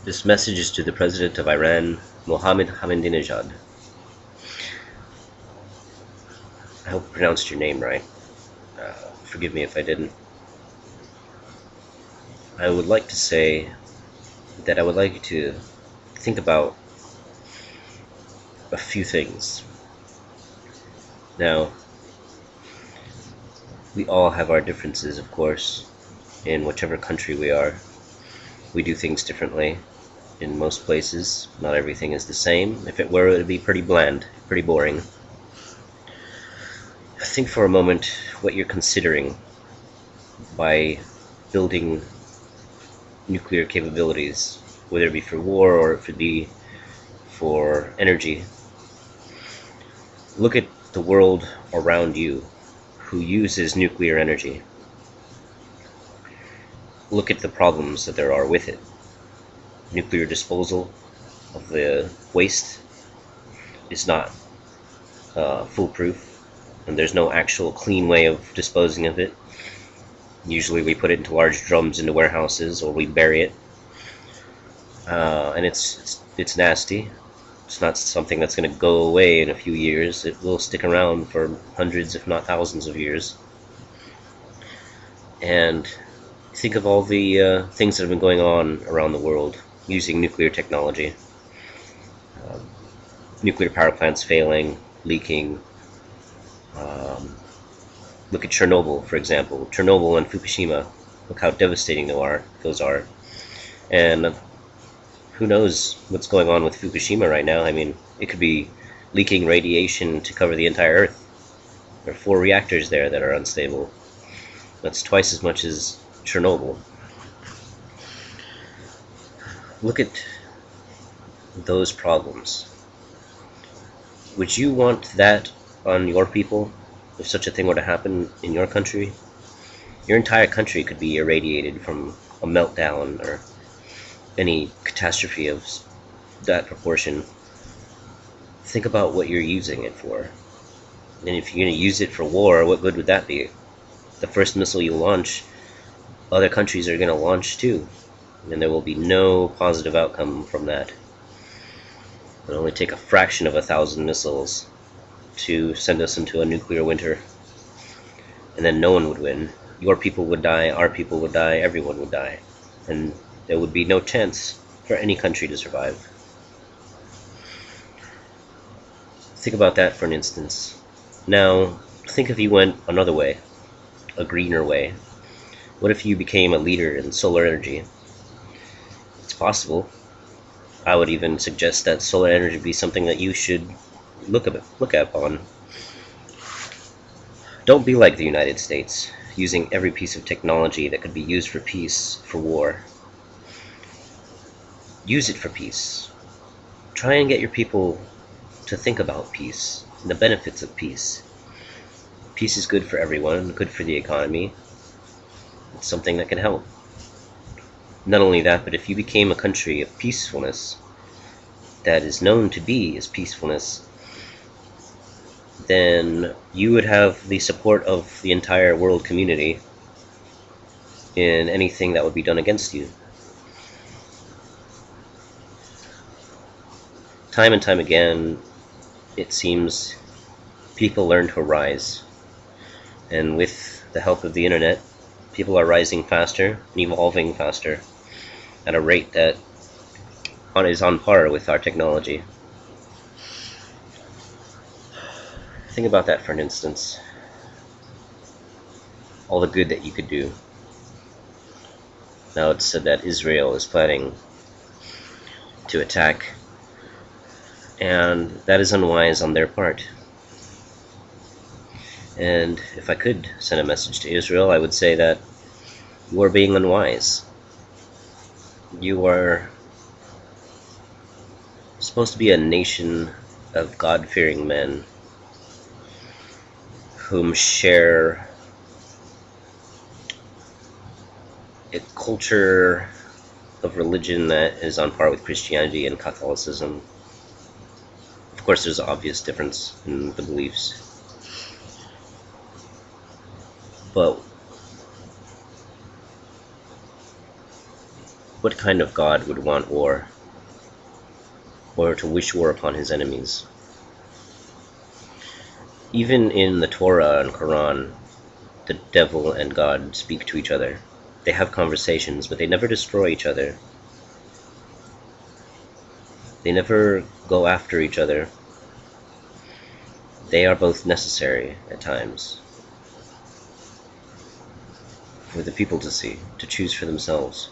This message is to the President of Iran, Mohammed Ahmadinejad. I hope I pronounced your name right. Forgive me if I didn't. I would like to say that I would like you to think about a few things. Now, we all have our differences, of course, in whichever country we are. We do things differently. In most places, not everything is the same. If it were, it would be pretty bland, pretty boring. Think for a moment what you're considering by building nuclear capabilities, whether it be for war or if it be for energy. Look at the world around you who uses nuclear energy. Look at the problems that there are with it. Nuclear disposal of the waste is not foolproof, and there's no actual clean way of disposing of it. Usually we put it into large drums into warehouses, or we bury it, and it's nasty. It's not something that's going to go away in a few years. It will stick around for hundreds, if not thousands of years. And think of all the things that have been going on around the world using nuclear technology. Nuclear power plants failing, leaking. Look at Chernobyl, for example. Chernobyl and Fukushima. Look how devastating those are. And who knows what's going on with Fukushima right now. I mean, it could be leaking radiation to cover the entire Earth. There are 4 reactors there that are unstable. That's twice as much as Chernobyl. Look at those problems. Would you want that on your people if such a thing were to happen in your country? Your entire country could be irradiated from a meltdown or any catastrophe of that proportion. Think about what you're using it for. And if you're going to use it for war, what good would that be? The first missile you launch, other countries are going to launch too, and there will be no positive outcome from that. It will only take a fraction of 1,000 missiles to send us into a nuclear winter, and then no one would win. Your people would die, our people would die, everyone would die, and there would be no chance for any country to survive. Think about that for an instance. Now, think if you went another way, a greener way. What if you became a leader in solar energy? It's possible. I would even suggest that solar energy be something that you should look at on. Don't be like the United States, using every piece of technology that could be used for peace, for war. Use it for peace. Try and get your people to think about peace and the benefits of peace. Peace is good for everyone, good for the economy. It's something that can help. Not only that, but if you became a country of peacefulness, that is known to be as peacefulness, then you would have the support of the entire world community in anything that would be done against you. Time and time again, it seems people learn to rise. And with the help of the internet, people are rising faster and evolving faster at a rate that is on par with our technology. Think about that for an instance. All the good that you could do. Now it's said that Israel is planning to attack, and that is unwise on their part. And if I could send a message to Israel, I would say that you are being unwise. You are supposed to be a nation of God-fearing men whom share a culture of religion that is on par with Christianity and Catholicism. Of course, there's an obvious difference in the beliefs. But What kind of God would want war, or to wish war upon his enemies? Even in the Torah and Quran, the devil and God speak to each other. They have conversations, but they never destroy each other. They never go after each other. They are both necessary at times for the people to see, to choose for themselves.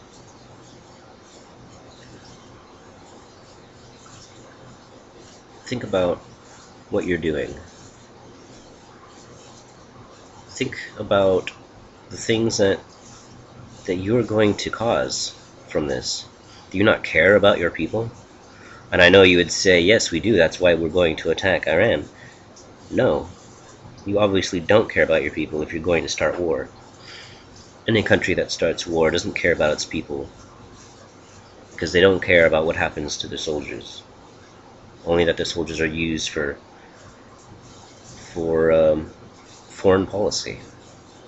Think about what you're doing. Think about the things that you're going to cause from this. Do you not care about your people? And I know you would say, yes, we do, that's why we're going to attack Iran. No, you obviously don't care about your people if you're going to start war. Any country that starts war doesn't care about its people, because they don't care about what happens to the soldiers. Only that the soldiers are used for foreign policy.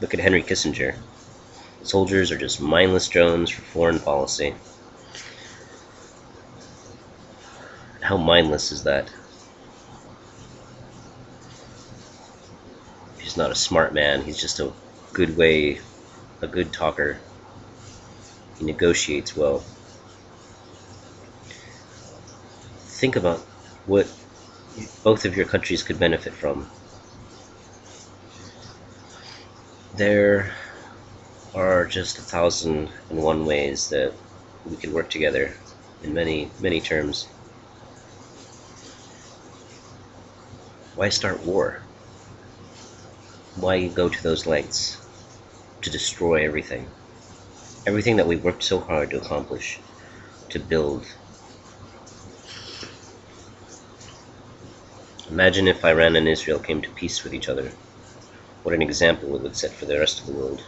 Look at Henry Kissinger. Soldiers are just mindless drones for foreign policy. How mindless is that? He's not a smart man, he's just a good talker. He negotiates well. Think about what both of your countries could benefit from. There are just 1,001 ways that we could work together in many, many terms. Why start war? Why go to those lengths to destroy everything? Everything that we worked so hard to accomplish, to build. Imagine if Iran and Israel came to peace with each other. What an example it would set for the rest of the world.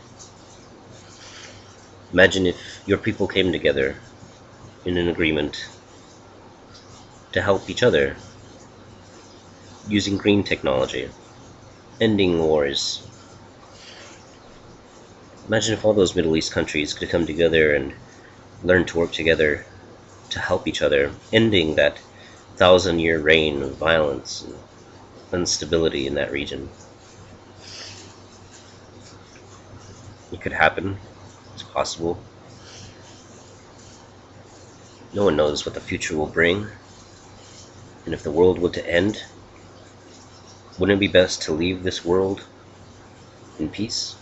Imagine if your people came together in an agreement to help each other, using green technology, ending wars. Imagine if all those Middle East countries could come together and learn to work together to help each other, ending that 1,000-year reign of violence and instability in that region. It could happen. It's possible. No one knows what the future will bring. And if the world were to end, wouldn't it be best to leave this world in peace?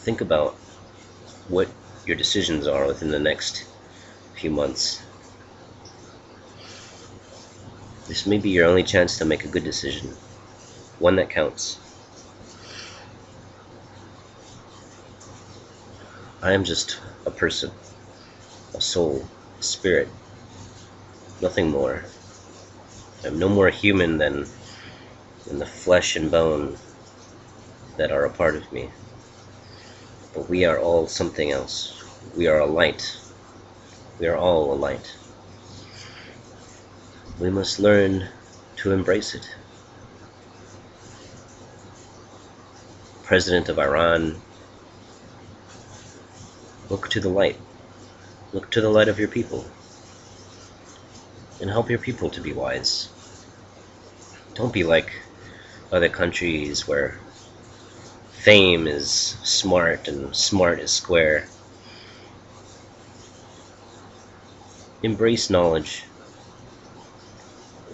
Think about what your decisions are within the next few months. This may be your only chance to make a good decision, one that counts. I am just a person, a soul, a spirit, nothing more. I'm no more human than the flesh and bone that are a part of me. But we are all something else. We are a light. We are all a light. We must learn to embrace it. President of Iran, look to the light. Look to the light of your people. And help your people to be wise. Don't be like other countries where fame is smart and smart is square. Embrace knowledge.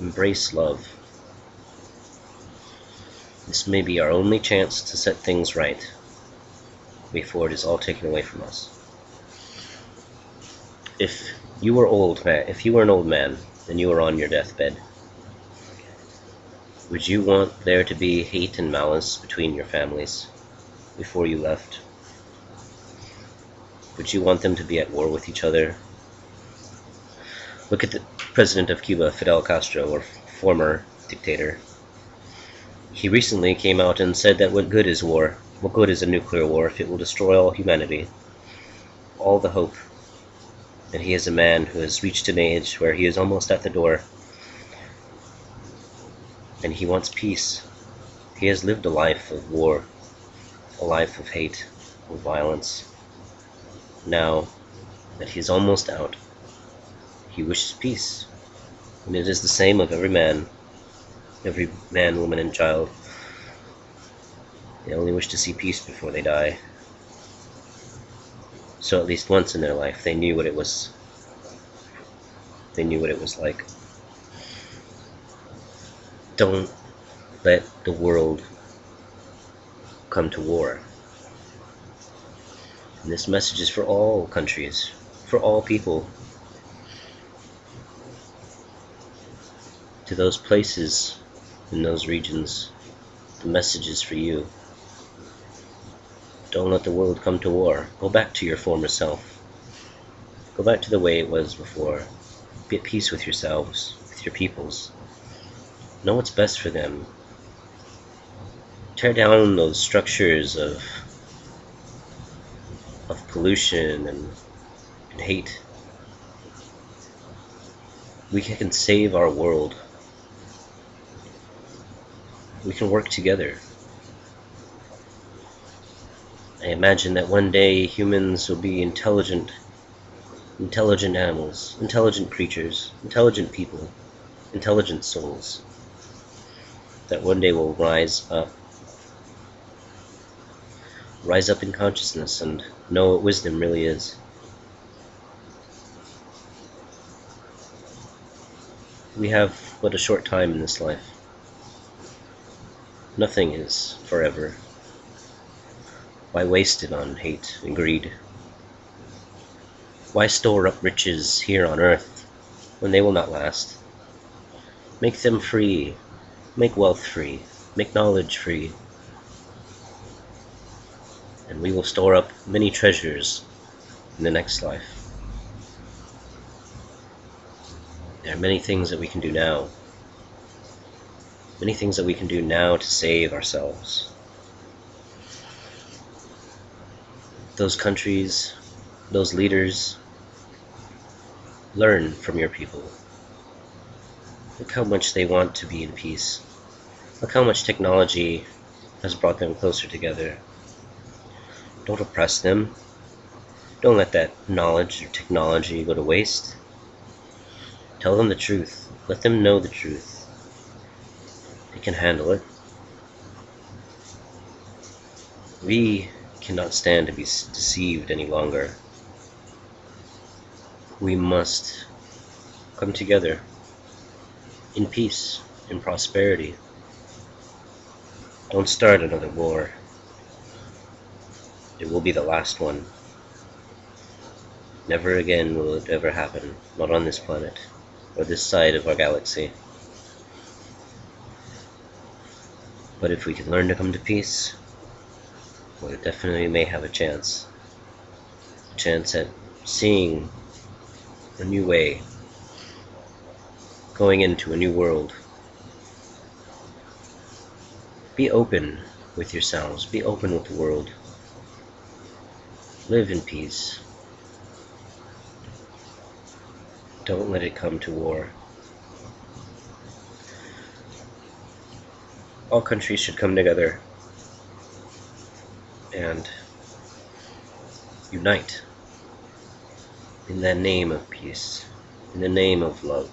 Embrace love. This may be our only chance to set things right before it is all taken away from us. If you were an old man and you were on your deathbed, would you want there to be hate and malice between your families before you left? Would you want them to be at war with each other? Look at the president of Cuba, Fidel Castro, or former dictator. He recently came out and said that what good is war? What good is a nuclear war if it will destroy all humanity? All the hope. And he is a man who has reached an age where he is almost at the door. And he wants peace. He has lived a life of war, a life of hate. of violence. Now that he is almost out, he wishes peace, and it is the same of every man, woman, and child. They only wish to see peace before they die. So at least once in their life, they knew what it was. They knew what it was like. Don't let the world come to war. And this message is for all countries, for all people. To those places in those regions, the message is for you. Don't let the world come to war. Go back to your former self. Go back to the way it was before. Be at peace with yourselves, with your peoples. Know what's best for them. Tear down those structures of pollution and hate. We can save our world. We can work together. I imagine that one day humans will be intelligent animals, intelligent creatures, intelligent people, intelligent souls, that one day will rise up in consciousness and know what wisdom really is. We have but a short time in this life. Nothing is forever. Why waste it on hate and greed? Why store up riches here on earth when they will not last? Make them free. Make wealth free. Make knowledge free. And we will store up many treasures in the next life. There are many things that we can do now. Many things that we can do now to save ourselves. Those countries, those leaders, learn from your people. Look how much they want to be in peace. Look how much technology has brought them closer together. Don't oppress them. Don't let that knowledge or technology go to waste. Tell them the truth. Let them know the truth. They can handle it. We cannot stand to be deceived any longer. We must come together in peace, in prosperity. Don't start another war. It will be the last one. Never again will it ever happen, not on this planet, or this side of our galaxy. But if we can learn to come to peace, well, it definitely may have a chance. A chance at seeing a new way, going into a new world. Be open with yourselves. Be open with the world. Live in peace. Don't let it come to war. All countries should come together and unite in the name of peace, in the name of love.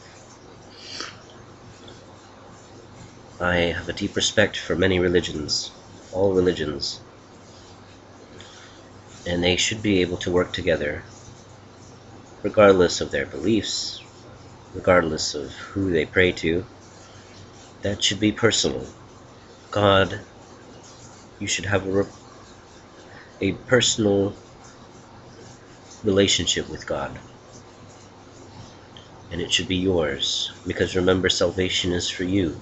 I have a deep respect for many religions, all religions, and they should be able to work together, regardless of their beliefs, regardless of who they pray to. That should be personal. God, you should have a personal relationship with God, and it should be yours, because remember, salvation is for you.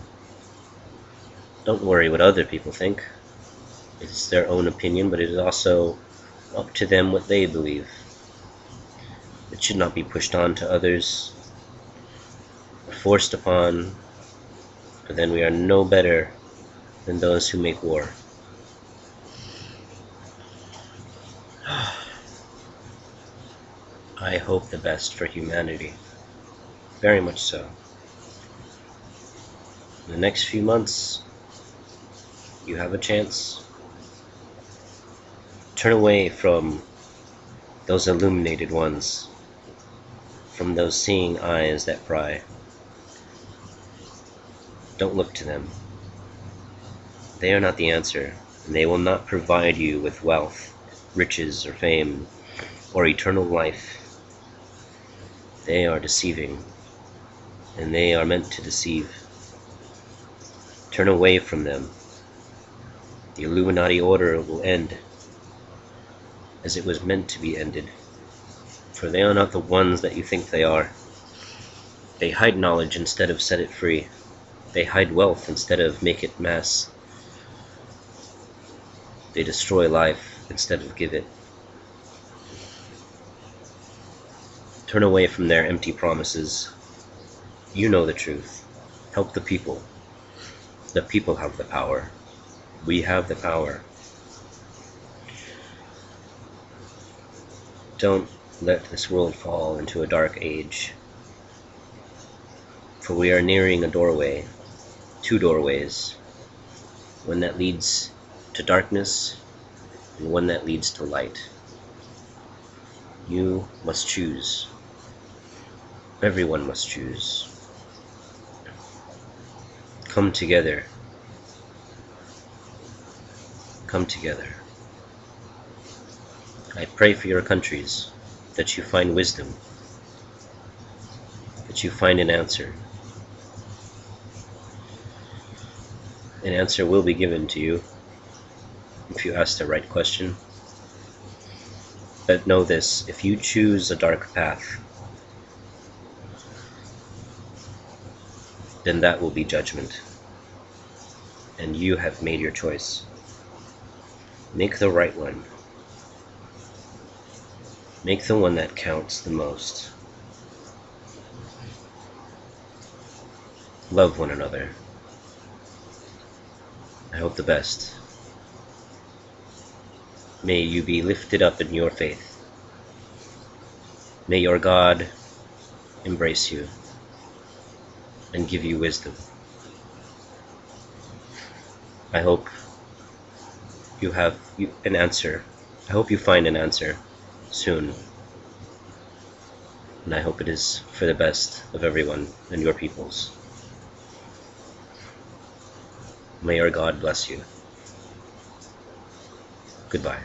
Don't worry what other people think. It's their own opinion, but it is also up to them what they believe. It should not be pushed on to others or forced upon, for then we are no better than those who make war. I hope the best for humanity. Very much so. In the next few months, you have a chance Turn away from those illuminated ones, from those seeing eyes that pry. Don't look to them. They are not the answer, and they will not provide you with wealth, riches, or fame, or eternal life. They are deceiving, and they are meant to deceive. Turn away from them. The Illuminati order will end as it was meant to be ended, for they are not the ones that you think they are. They hide knowledge instead of set it free. They hide wealth instead of make it mass. They destroy life instead of give it. Turn away from their empty promises. You know the truth. Help the people. The people have the power. We have the power. Don't let this world fall into a dark age, for we are nearing a doorway, 2 doorways, one that leads to darkness and one that leads to light. You must choose. Everyone must choose. Come together. Come together. I pray for your countries, that you find wisdom, that you find an answer. An answer will be given to you if you ask the right question. But know this, if you choose a dark path, then that will be judgment. And you have made your choice. Make the right one. Make the one that counts the most. Love one another. I hope the best. May you be lifted up in your faith. May your God embrace you and give you wisdom. I hope you have an answer. I hope you find an answer soon. And I hope it is for the best of everyone and your peoples. May our God bless you. Goodbye.